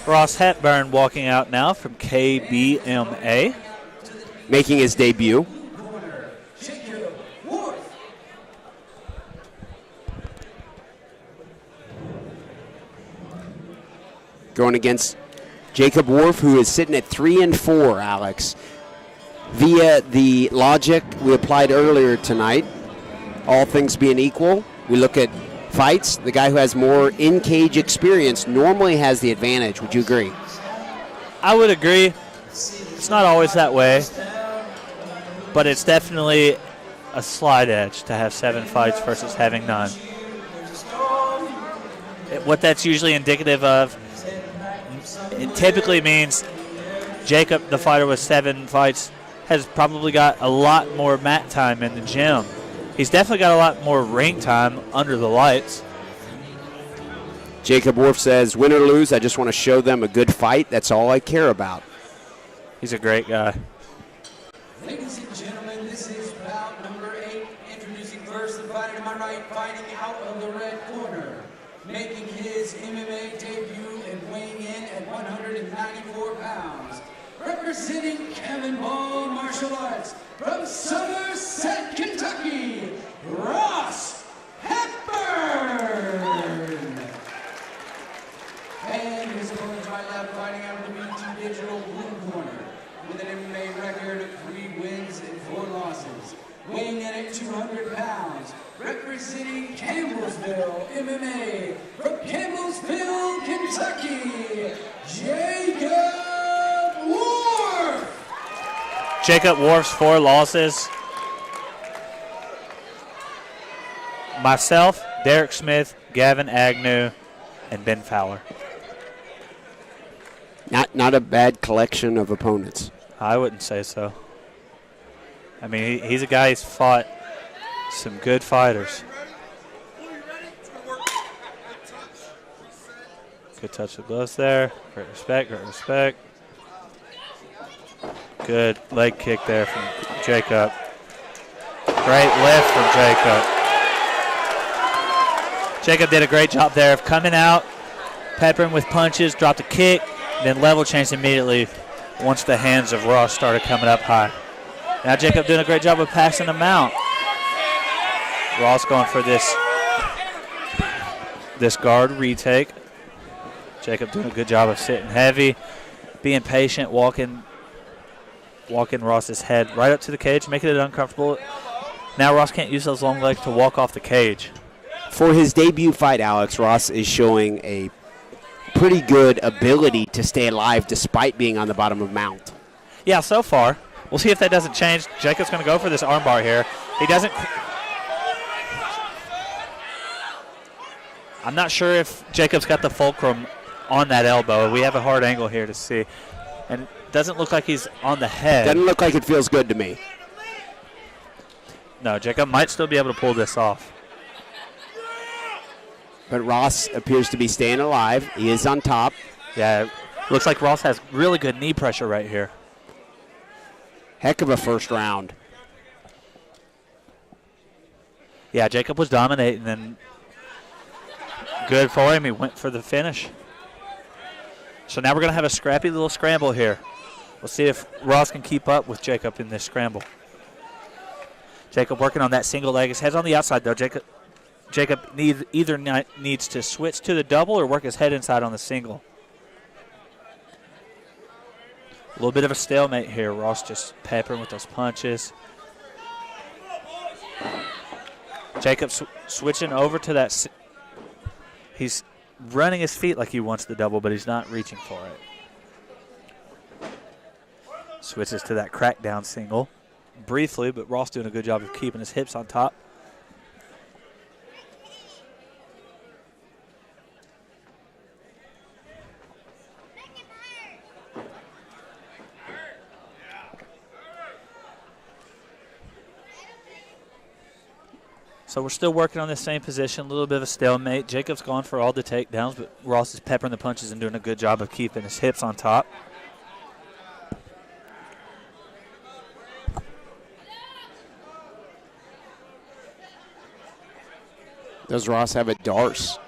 Ross Hepburn walking out now from KBMA. Making his debut. Going against Jacob Warf, who is sitting at 3-4, Alex. Via the logic we applied earlier tonight, all things being equal, we look at fights. The guy who has more in-cage experience normally has the advantage. Would you agree? I would agree. It's not always that way, but it's definitely a slight edge to have 7 fights versus having none. What that's usually indicative of, it typically means Jacob, the fighter with 7 fights, has probably got a lot more mat time in the gym. He's definitely got a lot more ring time under the lights. Jacob Warf says, win or lose, I just want to show them a good fight. That's all I care about. He's a great guy. Ladies and gentlemen, this is bout number 8. Introducing first the fighter to my right, fighting out of the red corner. Making his MMA debut and weighing in at 194 pounds. Representing Kevin Ball Martial Arts from Somerset, Kentucky, Ross Hepburn. And his opponent to my left, fighting out of the BT Digital blue corner, with an MMA record of 3 wins and 4 losses. Weighing in at 200 pounds, representing Campbellsville MMA from Campbellsville, Kentucky, Jacob Warf. Jacob Warf's 4 losses. Myself, Derek Smith, Gavin Agnew, and Ben Fowler. Not a bad collection of opponents. I wouldn't say so. I mean, he's a guy who's fought some good fighters. Good touch of gloves there. Great respect, great respect. Good leg kick there from Jacob. Great lift from Jacob. Jacob did a great job there of coming out, peppering with punches, dropped a kick, then level changed immediately once the hands of Ross started coming up high. Now Jacob doing a great job of passing him out. Ross going for this guard retake. Jacob doing a good job of sitting heavy, being patient, walking Ross's head right up to the cage, making it uncomfortable. Now Ross can't use those long legs to walk off the cage. For his debut fight, Alex, Ross is showing a pretty good ability to stay alive despite being on the bottom of mount. Yeah, so far. We'll see if that doesn't change. Jacob's going to go for this armbar here. He doesn't. I'm not sure if Jacob's got the fulcrum on that elbow. We have a hard angle here to see. And it doesn't look like he's on the head. Doesn't look like it feels good to me. No, Jacob might still be able to pull this off. But Ross appears to be staying alive. He is on top. Yeah, looks like Ross has really good knee pressure right here. Heck of a first round. Yeah, Jacob was dominating, and good for him. He went for the finish. So now we're going to have a scrappy little scramble here. We'll see if Ross can keep up with Jacob in this scramble. Jacob working on that single leg. His head's on the outside, though. Jacob either needs to switch to the double or work his head inside on the single. A little bit of a stalemate here. Ross just peppering with those punches. Jacob switching over to that. He's running his feet like he wants the double, but he's not reaching for it. Switches to that crackdown single. Briefly, but Ross doing a good job of keeping his hips on top. So we're still working on this same position, a little bit of a stalemate. Jacob's gone for all the takedowns, but Ross is peppering the punches and doing a good job of keeping his hips on top. Does Ross have a Darce?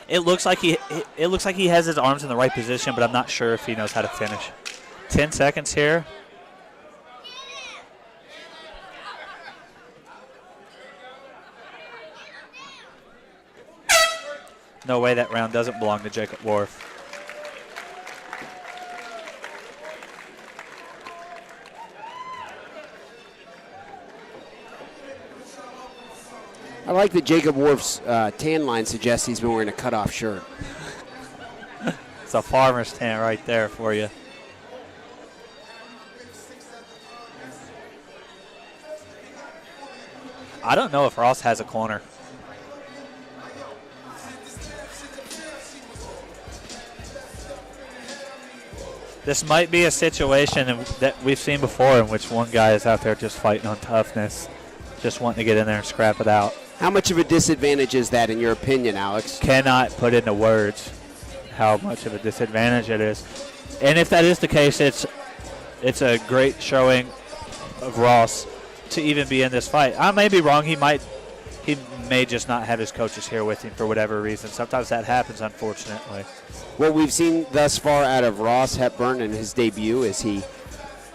It looks like he has his arms in the right position, but I'm not sure if he knows how to finish. 10 seconds here. No way that round doesn't belong to Jacob Warf. I like that Jacob Warf's tan line suggests he's been wearing a cutoff shirt. It's a farmer's tan right there for you. I don't know if Ross has a corner. This might be a situation that we've seen before in which one guy is out there just fighting on toughness, just wanting to get in there and scrap it out. How much of a disadvantage is that in your opinion, Alex? Cannot put into words how much of a disadvantage it is. And if that is the case, it's a great showing of Ross to even be in this fight. I may be wrong. He may just not have his coaches here with him for whatever reason. Sometimes that happens, unfortunately. What we've seen thus far out of Ross Hepburn in his debut is he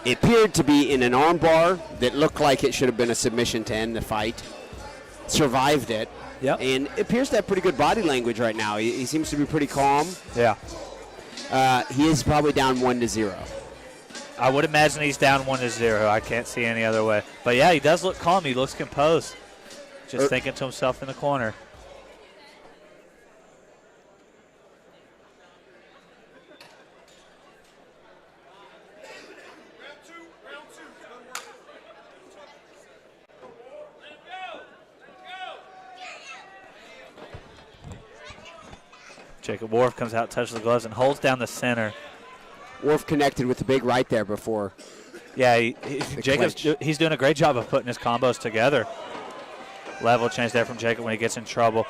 appeared to be in an armbar that looked like it should have been a submission to end the fight. Survived it. Yep. And appears to have pretty good body language right now. He seems to be pretty calm. Yeah. He is probably down 1-0. I would imagine he's down 1-0. I can't see any other way. But, yeah, he does look calm. He looks composed. Just thinking to himself in the corner. Jacob Warf comes out, touches the gloves, and holds down the center. Warf connected with the big right there before. Yeah, he's doing a great job of putting his combos together. Level change there from Jacob when he gets in trouble.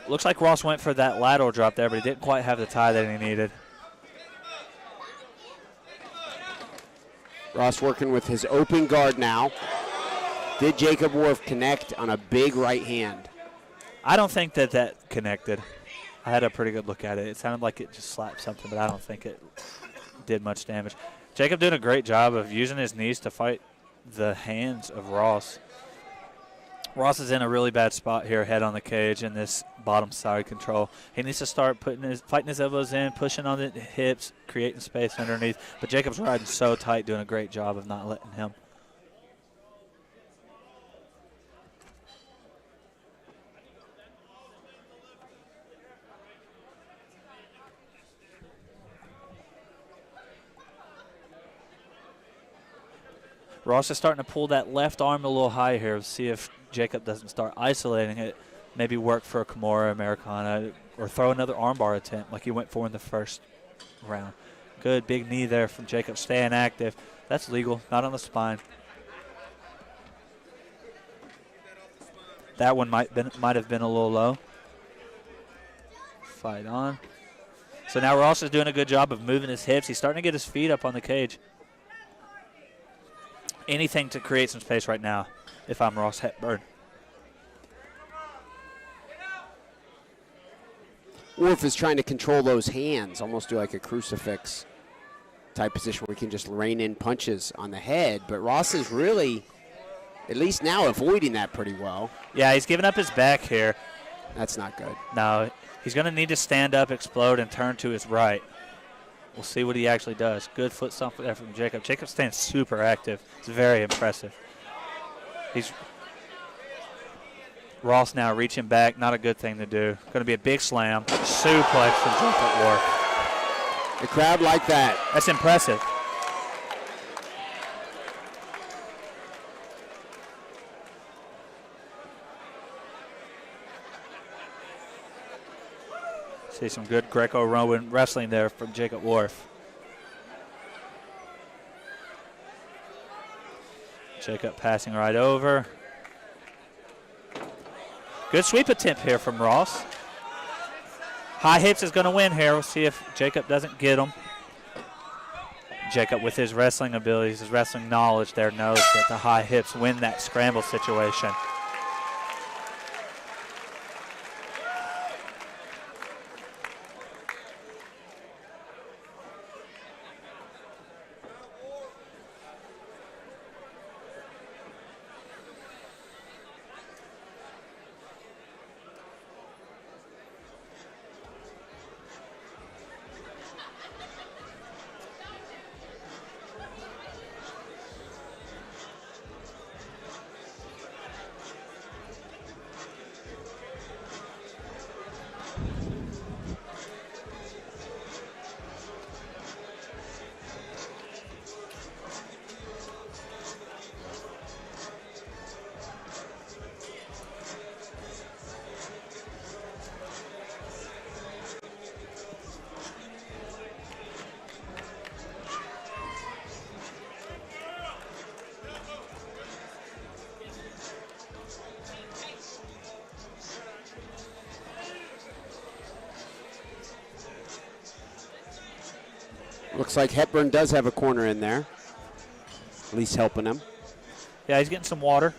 Looks like Ross went for that lateral drop there, but he didn't quite have the tie that he needed. Ross working with his open guard now. Did Jacob Warf connect on a big right hand? I don't think that connected. I had a pretty good look at it. It sounded like it just slapped something, but I don't think it did much damage. Jacob doing a great job of using his knees to fight the hands of Ross. Ross is in a really bad spot here, head on the cage in this bottom side control. He needs to start fighting his elbows in, pushing on the hips, creating space underneath. But Jacob's riding so tight, doing a great job of not letting him. Ross is starting to pull that left arm a little high here. See if Jacob doesn't start isolating it. Maybe work for a Kimura Americana or throw another armbar attempt like he went for in the first round. Good big knee there from Jacob, staying active. That's legal, not on the spine. That one might have been a little low. Fight on. So now Ross is doing a good job of moving his hips. He's starting to get his feet up on the cage. Anything to create some space right now if I'm Ross Hepburn. Warf is trying to control those hands, almost do like a crucifix type position where he can just rain in punches on the head. But Ross is really, at least now, avoiding that pretty well. Yeah, he's giving up his back here. That's not good. No, he's going to need to stand up, explode, and turn to his right. We'll see what he actually does. Good foot stomp there from Jacob. Jacob stands super active. It's very impressive. Ross now reaching back. Not a good thing to do. Going to be a big slam. Suplex from Jacob Warf. The crowd like that. That's impressive. See some good Greco-Roman wrestling there from Jacob Warf. Jacob passing right over. Good sweep attempt here from Ross. High hips is going to win here. We'll see if Jacob doesn't get him. Jacob with his wrestling abilities, his wrestling knowledge there knows that the high hips win that scramble situation. Looks like Hepburn does have a corner in there, at least helping him. Yeah, he's getting some water.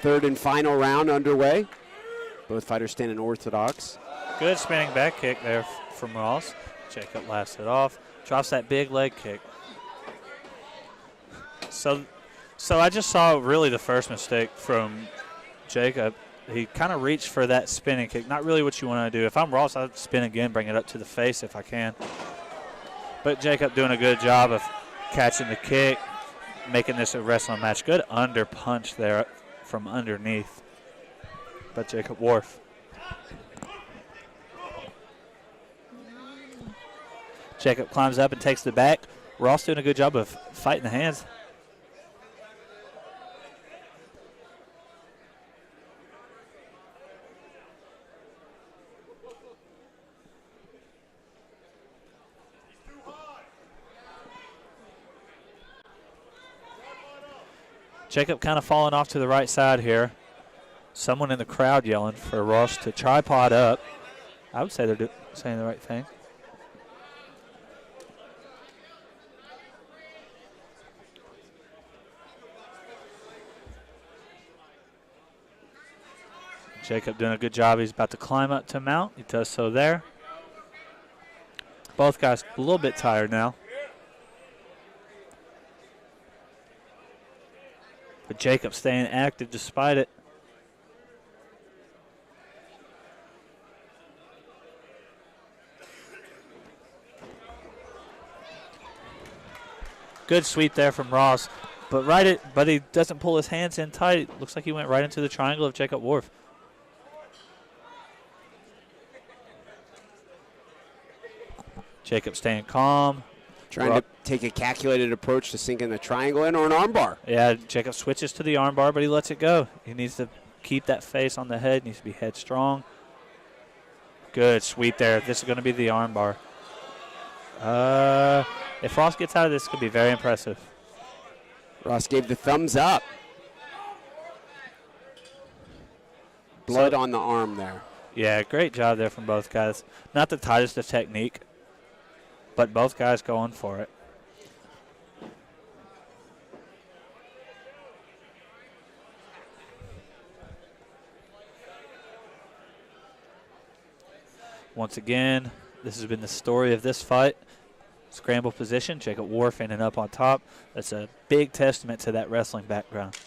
Third and final round underway. Both fighters standing orthodox. Good spinning back kick there from Ross. Jacob laughs it off. Drops that big leg kick. So I just saw really the first mistake from Jacob. He kind of reached for that spinning kick. Not really what you want to do. If I'm Ross, I'd spin again, bring it up to the face if I can. But Jacob doing a good job of catching the kick, making this a wrestling match. Good under punch there from underneath by Jacob Warf. Jacob climbs up and takes the back. Ross doing a good job of fighting the hands. Jacob kind of falling off to the right side here. Someone in the crowd yelling for Ross to tripod up. I would say they're saying the right thing. Jacob doing a good job. He's about to climb up to mount. He does so there. Both guys a little bit tired now. But Jacob staying active despite it. Good sweep there from Ross, but he doesn't pull his hands in tight. Looks like he went right into the triangle of Jacob Warf. Jacob staying calm. Trying to take a calculated approach to sinking the triangle in or an armbar. Yeah, Jacob switches to the armbar, but he lets it go. He needs to keep that face on the head. Needs to be head strong. Good sweep there. This is going to be the armbar. If Ross gets out of this, it's going to be very impressive. Ross gave the thumbs up. Blood on the arm there. Yeah, great job there from both guys. Not the tightest of technique, but both guys going for it. Once again, this has been the story of this fight. Scramble position, Jacob Warf ending up on top. That's a big testament to that wrestling background.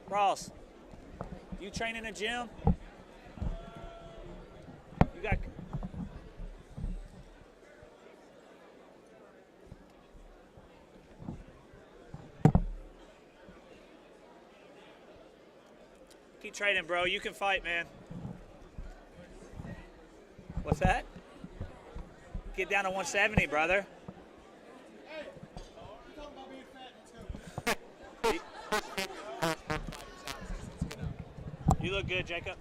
Ross, you train in a gym? You got... Keep training, bro. You can fight, man. What's that? Get down to 170, brother. You look good, Jacob.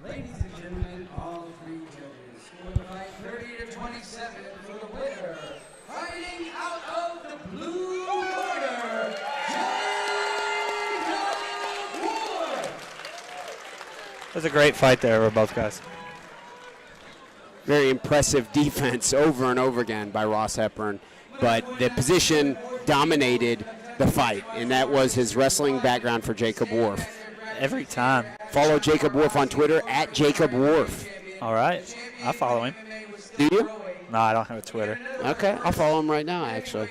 Ladies and gentlemen, all three judges score the fight 30-27 for the winner. Fighting out of the blue corner, Jacob Warf. It was a great fight there for both guys. very impressive defense over and over again by Ross Hepburn. But the position dominated the fight, and that was his wrestling background for Jacob Warf. Every time. Follow Jacob Warf on Twitter at Jacob Warf. All right. I follow him. Do you? No, I don't have a Twitter. Okay, I'll follow him right now, actually.